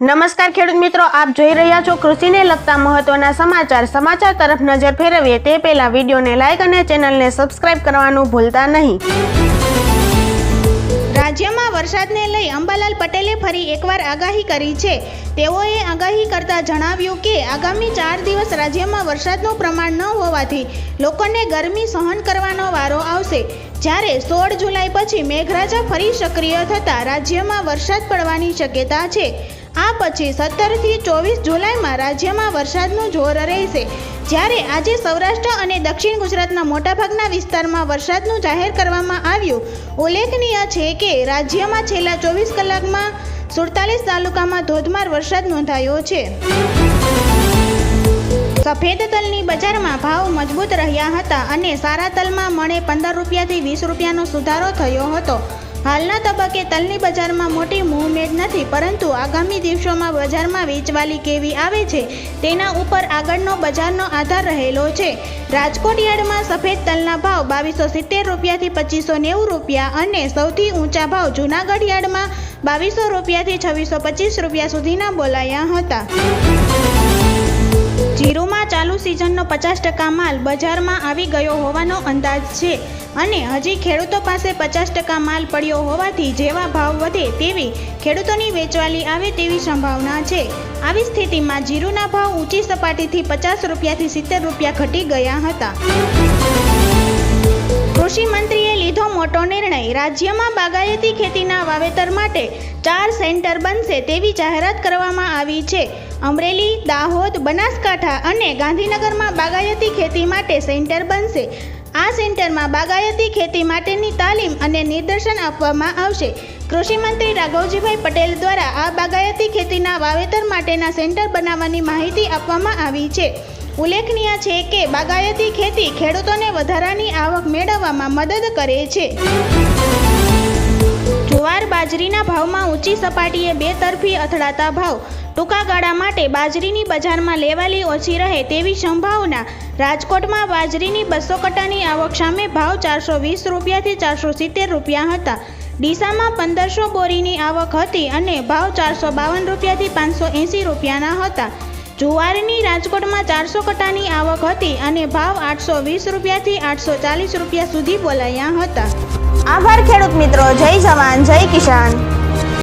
નમસ્કાર ખેડૂત મિત્રો, આપ જોઈ રહ્યા છો કૃષિને લગતા મહત્વના સમાચાર તરફ નજર ફેરવીએ તે પહેલા વિડીયોને લાઇક અને ચેનલને સબસ્ક્રાઇબ કરવાનું ભૂલતા નહીં। રાજ્યમાં વરસાદને લઈ અંબાલાલ પટેલે ફરી એકવાર આગાહી કરી છે। તેઓએ આગાહી કરતા જણાવ્યું કે આગામી 4 દિવસ રાજ્યમાં વરસાદનું પ્રમાણ ન હોવાથી લોકોને ગરમી સહન કરવાનો વારો આવશે। જ્યારે 16 જુલાઈ પછી મેઘરાજા ફરી સક્રિય થતાં રાજ્યમાં વરસાદ પડવાની શક્યતા છે। આ પછી 17 થી 24 જુલાઈમાં રાજ્યમાં વરસાદનું જોર રહેશે। જ્યારે આજે સૌરાષ્ટ્ર અને દક્ષિણ ગુજરાતના મોટાભાગના વિસ્તારમાં વરસાદનું જાહેર કરવામાં આવ્યું। ઉલ્લેખનીય છે કે રાજ્યમાં છેલ્લા 24 કલાકમાં 47 તાલુકામાં ધોધમાર વરસાદ નોંધાયો છે। સફેદ તલની બજારમાં ભાવ મજબૂત રહ્યા હતા અને સારા તલમાં મણે 15 રૂપિયાથી 20 રૂપિયાનો સુધારો થયો હતો। હાલના તબક્કે તલની બજારમાં મોટી મૂવમેન્ટ નથી, પરંતુ આગામી દિવસોમાં બજારમાં વેચવાલી કેવી આવે છે તેના ઉપર આગળનો બજારનો આધાર રહેલો છે। રાજકોટ યાર્ડમાં સફેદ તલના ભાવ 2270 રૂપિયાથી 2590 રૂપિયા અને સૌથી ઊંચા ભાવ જૂનાગઢ યાર્ડમાં 2200 રૂપિયાથી 2625 રૂપિયા સુધીના બોલાયા હતા। જીરુમાં ચાલુ સિઝનનો 50% માલ બજારમાં આવી ગયો હોવાનો અંદાજ છે અને હજી ખેડૂતો પાસે 50% માલ પડ્યો હોવાથી જેવા ભાવ વધે તેવી ખેડૂતોની વેચવાલી આવે તેવી સંભાવના છે। આવી સ્થિતિમાં જીરુના ભાવ ઊંચી સપાટીથી 50 રૂપિયાથી 70 રૂપિયા ઘટી ગયા હતા। કૃષિ મંત્રીએ લીધો મોટો નિર્ણય। રાજ્યમાં બાગાયતી ખેતીના વાવેતર માટે 4 સેન્ટર બનશે તેવી જાહેરાત કરવામાં આવી છે। અમરેલી, દાહોદ, બનાસકાંઠા અને ગાંધીનગરમાં બાગાયતી ખેતી માટે સેન્ટર બનશે। આ સેન્ટરમાં બાગાયતી ખેતી માટેની તાલીમ અને નિદર્શન આપવામાં આવશે। કૃષિ મંત્રી રાઘવજીભાઈ પટેલ દ્વારા આ બાગાયતી ખેતીના વાવેતર માટેના સેન્ટર બનાવવાની માહિતી આપવામાં આવી છે। ઉલ્લેખનીય છે કે બાગાયતી ખેતી ખેડૂતોને વધારાની આવક મેળવવામાં મદદ કરે છે। જુવાર બાજરીના ભાવમાં ઊંચી સપાટીએ બેતરફી અથડાતા ભાવ। ટૂંકા ગાળા માટે બાજરીની બજારમાં લેવાલી ઓછી રહે તેવી સંભાવના। રાજકોટમાં બાજરીની 200 કટ્ટાની આવક સામે ભાવ 420 રૂપિયાથી 470 રૂપિયા હતા। ડીસામાં 1500 બોરીની આવક હતી અને ભાવ 452 રૂપિયાથી 580 રૂપિયાના હતા। જુવારની રાજકોટમાં 400 કટ્ટાની આવક હતી અને ભાવ 820 રૂપિયાથી 840 રૂપિયા સુધી બોલાયા હતા। આભાર ખેડૂત મિત્રો, જય જવાન જય કિસાન।